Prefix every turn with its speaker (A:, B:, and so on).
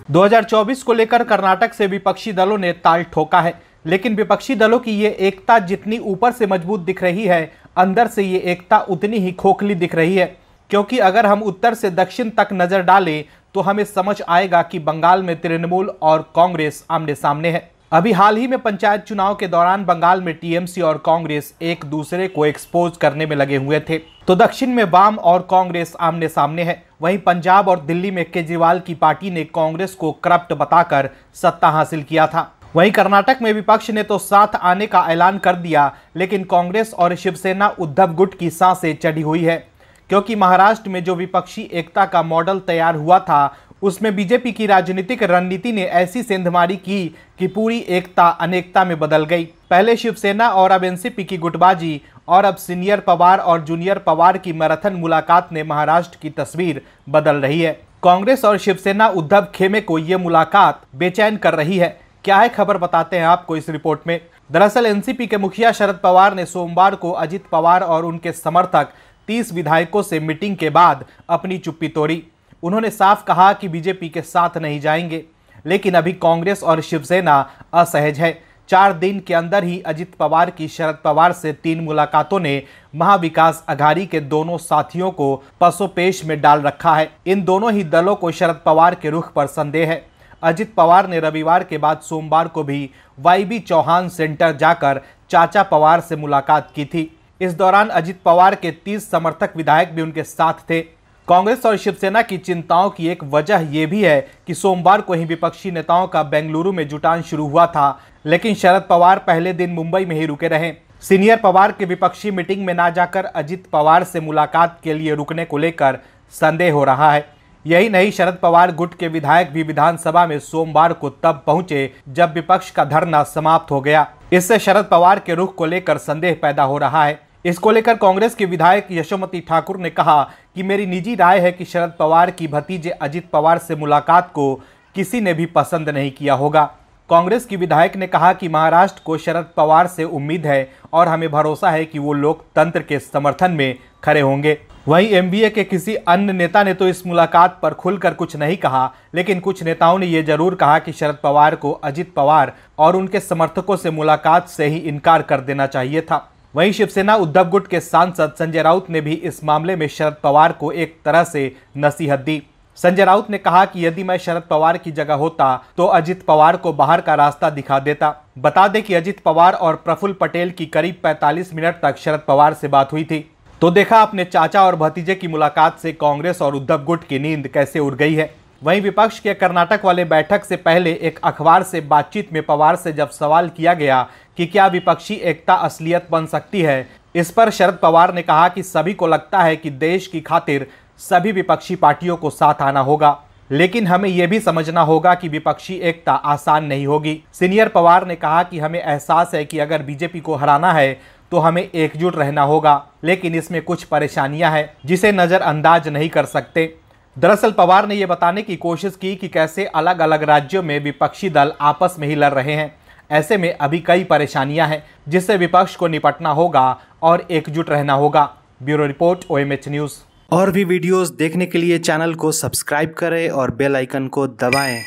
A: 2024 को लेकर कर्नाटक से विपक्षी दलों ने ताल ठोका है, लेकिन विपक्षी दलों की ये एकता जितनी ऊपर से मजबूत दिख रही है, अंदर से ये एकता उतनी ही खोखली दिख रही है। क्योंकि अगर हम उत्तर से दक्षिण तक नजर डालें तो हमें समझ आएगा कि बंगाल में तृणमूल और कांग्रेस आमने सामने है। अभी हाल ही में पंचायत चुनाव के दौरान बंगाल में टीएमसी और कांग्रेस एक दूसरे को एक्सपोज करने में लगे हुए थे, तो दक्षिण में वाम और कांग्रेस आमने सामने है। वहीं पंजाब और दिल्ली में केजरीवाल की पार्टी ने कांग्रेस को करप्ट बताकर सत्ता हासिल किया था। वहीं कर्नाटक में विपक्ष ने तो साथ आने का ऐलान कर दिया, लेकिन कांग्रेस और शिवसेना उद्धव गुट की सांसें चढ़ी हुई है। क्योंकि महाराष्ट्र में जो विपक्षी एकता का मॉडल तैयार हुआ था, उसमें बीजेपी की राजनीतिक रणनीति ने ऐसी सेंधमारी की कि पूरी एकता अनेकता में बदल गई। पहले शिवसेना और अब एनसीपी की गुटबाजी और अब सीनियर पवार और जूनियर पवार की मैराथन मुलाकात ने महाराष्ट्र की तस्वीर बदल रही है। कांग्रेस और शिवसेना उद्धव खेमे को ये मुलाकात बेचैन कर रही है। क्या है खबर, बताते हैं आपको इस रिपोर्ट में। दरअसल एनसीपी के मुखिया शरद पवार ने सोमवार को अजित पवार और उनके समर्थक 30 विधायकों से मीटिंग के बाद अपनी चुप्पी तोड़ी। उन्होंने साफ कहा कि बीजेपी के साथ नहीं जाएंगे, लेकिन अभी कांग्रेस और शिवसेना असहज है। 4 दिन के अंदर ही अजित पवार की शरद पवार से 3 मुलाकातों ने महाविकास अघाड़ी के दोनों साथियों को पसोपेश में डाल रखा है। इन दोनों ही दलों को शरद पवार के रुख पर संदेह है। अजित पवार ने रविवार के बाद सोमवार को भी वाईबी चौहान सेंटर जाकर चाचा पवार से मुलाकात की थी। इस दौरान अजित पवार के 30 समर्थक विधायक भी उनके साथ थे। कांग्रेस और शिवसेना की चिंताओं की एक वजह यह भी है कि सोमवार को ही विपक्षी नेताओं का बेंगलुरु में जुटान शुरू हुआ था, लेकिन शरद पवार पहले दिन मुंबई में ही रुके रहे। सीनियर पवार के विपक्षी मीटिंग में ना जाकर अजित पवार से मुलाकात के लिए रुकने को लेकर संदेह हो रहा है। यही नहीं, शरद पवार गुट के विधायक भी विधानसभा में सोमवार को तब पहुंचे जब विपक्ष का धरना समाप्त हो गया। इससे शरद पवार के रुख को लेकर संदेह पैदा हो रहा है। इसको लेकर कांग्रेस के विधायक यशोमती ठाकुर ने कहा कि मेरी निजी राय है कि शरद पवार की भतीजे अजित पवार से मुलाकात को किसी ने भी पसंद नहीं किया होगा। कांग्रेस की विधायक ने कहा कि महाराष्ट्र को शरद पवार से उम्मीद है और हमें भरोसा है कि वो लोकतंत्र के समर्थन में खड़े होंगे। वहीं एमवीए के किसी अन्य नेता ने तो इस मुलाकात पर खुलकर कुछ नहीं कहा, लेकिन कुछ नेताओं ने यह जरूर कहा कि शरद पवार को अजित पवार और उनके समर्थकों से मुलाकात से ही इनकार कर देना चाहिए था। वहीं शिवसेना उद्धव गुट के सांसद संजय राउत ने भी इस मामले में शरद पवार को एक तरह से नसीहत दी। संजय राउत ने कहा कि यदि मैं शरद पवार की जगह होता तो अजित पवार को बाहर का रास्ता दिखा देता। बता दें कि अजित पवार और प्रफुल्ल पटेल की करीब 45 मिनट तक शरद पवार से बात हुई थी। तो देखा अपने चाचा और भतीजे की मुलाकात से कांग्रेस और उद्धव गुट की नींद कैसे उड़ गई है। वहीं विपक्ष के कर्नाटक वाले बैठक से पहले एक अखबार से बातचीत में पवार से जब सवाल किया गया कि क्या विपक्षी एकता असलियत बन सकती है, इस पर शरद पवार ने कहा कि सभी को लगता है कि देश की खातिर सभी विपक्षी पार्टियों को साथ आना होगा, लेकिन हमें यह भी समझना होगा कि विपक्षी एकता आसान नहीं होगी। सीनियर पवार ने कहा कि हमें एहसास है कि अगर बीजेपी को हराना है तो हमें एकजुट रहना होगा, लेकिन इसमें कुछ परेशानियां हैं जिसे नज़रअंदाज नहीं कर सकते। दरअसल पवार ने यह बताने की कोशिश की कि कैसे अलग अलग राज्यों में विपक्षी दल आपस में ही लड़ रहे हैं। ऐसे में अभी कई परेशानियां हैं जिससे विपक्ष को निपटना होगा और एकजुट रहना होगा। Bureau report, OMH news.
B: और भी वीडियोस देखने के लिए चैनल को सब्सक्राइब करें और बेल आइकन को दबाएं।